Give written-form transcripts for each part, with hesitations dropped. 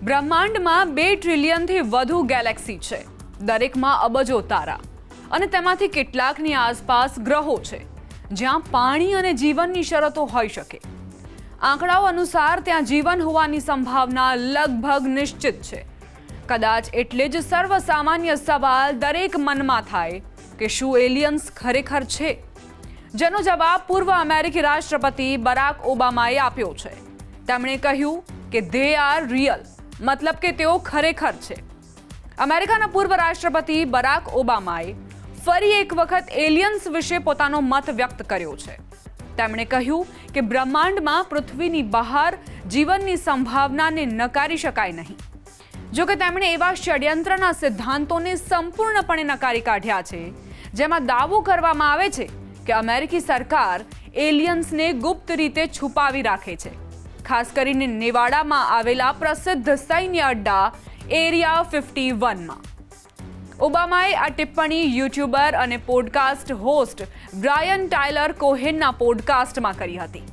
બ્રહ્માંડમાં 2 ટ્રિલિયનથી વધુ ગેલેક્સી છે. દરેકમાં અબજો તારા અને તેમાંથી કેટલાકની આસપાસ ગ્રહો છે જ્યાં પાણી અને જીવનની શરતો હોઈ શકે. આંકડાઓ અનુસાર ત્યાં જીવન હોવાની સંભાવના લગભગ નિશ્ચિત છે. કદાચ એટલે જ સર્વસામાન્ય સવાલ દરેક મનમાં થાય કે શું એલિયન્સ ખરેખર છે? જેનો જવાબ પૂર્વ અમેરિકી રાષ્ટ્રપતિ બરાક ઓબામાએ આપ્યો છે. તેમણે કહ્યું કે દે આર રિયલ, મતલબ કે તેઓ ખરેખર છે. અમેરિકાના પૂર્વ રાષ્ટ્રપતિ બરાક ઓબામાએ ફરી એક વખત એલિયન્સ વિશે પોતાનો મત વ્યક્ત કર્યો છે. તેમણે કહ્યું કે બ્રહ્માંડમાં પૃથ્વીની બહાર જીવનની સંભાવનાને નકારી શકાય નહીં. જોકે તેમણે એવા ષડયંત્રના સિદ્ધાંતોને સંપૂર્ણપણે નકારી કાઢ્યા છે જેમાં દાવો કરવામાં આવે છે કે અમેરિકી સરકાર એલિયન્સને ગુપ્ત રીતે છુપાવી રાખે છે, ખાસ કરીને નેવાડામાં આવેલા પ્રસિદ્ધ સૈન્ય અડ્ડા એરિયા 51માં. ઓબામાએ આ ટિપ્પણી યુટ્યુબર અને પોડકાસ્ટ હોસ્ટ બ્રાયન ટાયલર કોહેનના પોડકાસ્ટમાં કરી હતી.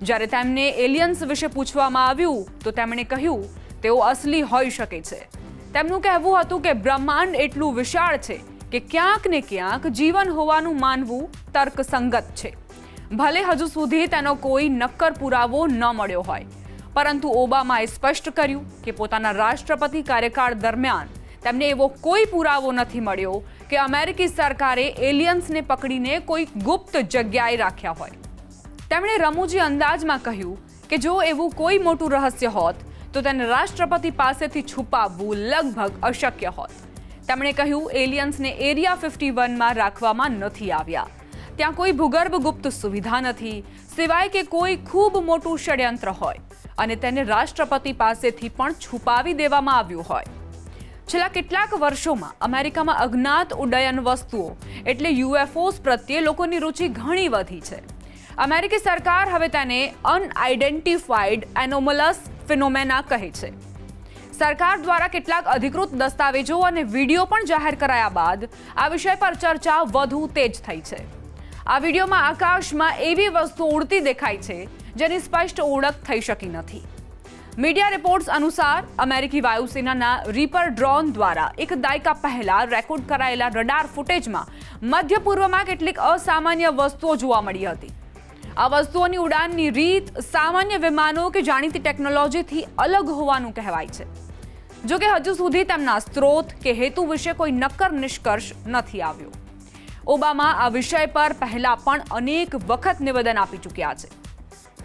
જ્યારે તેમને એલિયન્સ વિશે પૂછવામાં આવ્યું તો તેમણે કહ્યું તેઓ અસલી હોઈ શકે છે. તેમનું કહેવું હતું કે બ્રહ્માંડ એટલું વિશાળ છે કે ક્યાંક ને ક્યાંક જીવન હોવાનું માનવું તર્કસંગત છે. ભલે હજુ સુધી તેનો કોઈ નક્કર પુરાવો ન મળ્યો હોય, પરંતુ ઓબામાએ સ્પષ્ટ કર્યું કે પોતાના રાષ્ટ્રપતિ કાર્યકાળ દરમિયાન તેમને એવો કોઈ પુરાવો નથી મળ્યો કે અમેરિકી સરકારે એલિયન્સને પકડીને કોઈ ગુપ્ત જગ્યાએ રાખ્યા હોય. તેમણે રમૂજી અંદાજમાં કહ્યું કે જો એવું કોઈ મોટું રહસ્ય હોત તો તેને રાષ્ટ્રપતિ પાસેથી છુપાવવું લગભગ અશક્ય હોત. તેમણે કહ્યું એલિયન્સને એરિયા 51માં રાખવામાં નથી આવ્યા. ત્યાં કોઈ ભૂગર્ભ ગુપ્ત સુવિધા નથી, સિવાય કે કોઈ ખૂબ મોટું ષડયંત્ર હોય અને તેને રાષ્ટ્રપતિ પાસેથી પણ છુપાવી દેવામાં આવ્યું હોય. છેલ્લા કેટલાક વર્ષોમાં અમેરિકામાં અજ્ઞાત ઉડ્ડયન વસ્તુઓ એટલે યુએફઓસ પ્રત્યે લોકોની રુચિ ઘણી વધી છે. અમેરિકી સરકાર હવે તેને અનઆઇડેન્ટિફાઈડ એનોમલસ ફિનોમેના કહે છે. સરકાર દ્વારા કેટલાક અધિકૃત દસ્તાવેજો અને વિડીયો પણ જાહેર કરાયા બાદ આ વિષય પર ચર્ચા વધુ તેજ થઈ છે. આ વિડીયોમાં આકાશમાં એવી વસ્તુ ઉડતી દેખાય છે જેની સ્પષ્ટ ઓળખ થઈ શકી નથી. મીડિયા રિપોર્ટ્સ અનુસાર અમેરિકી વાયુસેનાના રીપર ડ્રોન દ્વારા એક દાયકા પહેલા રેકોર્ડ કરાયેલા રડાર ફૂટેજમાં મધ્ય પૂર્વમાં કેટલીક અસામાન્ય વસ્તુઓ જોવા મળી હતી. આ વસ્તુઓની ઉડાનની રીત સામાન્ય વિમાનો કે જાણીતી ટેકનોલોજીથી અલગ હોવાનું કહેવાય છે. જોકે હજુ સુધી તેમના સ્ત્રોત કે હેતુ વિશે કોઈ નક્કર નિષ્કર્ષ નથી આવ્યો. ઓબામા આ વિષય પર પહેલા પણ અનેક વખત નિવેદન આપી ચૂક્યા છે.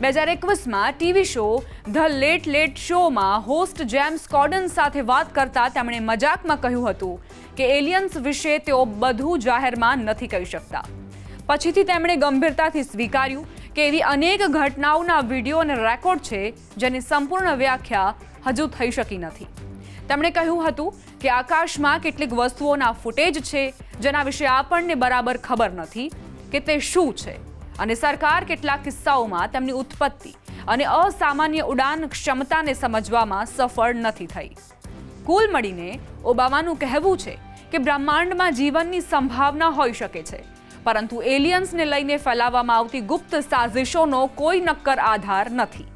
2021માં TV show the late late શોમાં હોસ્ટ જેમ્સ કોર્ડન સાથે વાત કરતા તેમણે મજાકમાં કહ્યું હતું કે એલિયન્સ વિશે તેઓ બધું જાહેરમાં નથી કહી શકતા. પછીથી તેમણે ગંભીરતાથી સ્વીકાર્યું કે એવી અનેક ઘટનાઓના વિડીયો અને રેકોર્ડ છે જેની સંપૂર્ણ વ્યાખ્યા હજુ થઈ શકી નથી. તેમણે કહ્યું હતું કે આકાશમાં કેટલીક વસ્તુઓના ફૂટેજ છે જેના વિશે આપણને બરાબર ખબર નથી કે તે શું છે, અને સરકાર કેટલાક કિસ્સાઓમાં તેમની ઉત્પત્તિ અને અસામાન્ય ઉડાન ક્ષમતાને સમજવામાં સફળ નથી થઈ. કુલ મળીને ઓબામાનું કહેવું છે કે બ્રહ્માંડમાં જીવનની સંભાવના હોઈ શકે છે, પરંતુ એલિયન્સને લઈને ફેલાવવામાં આવતી ગુપ્ત સાજિશોનો કોઈ નક્કર આધાર નથી.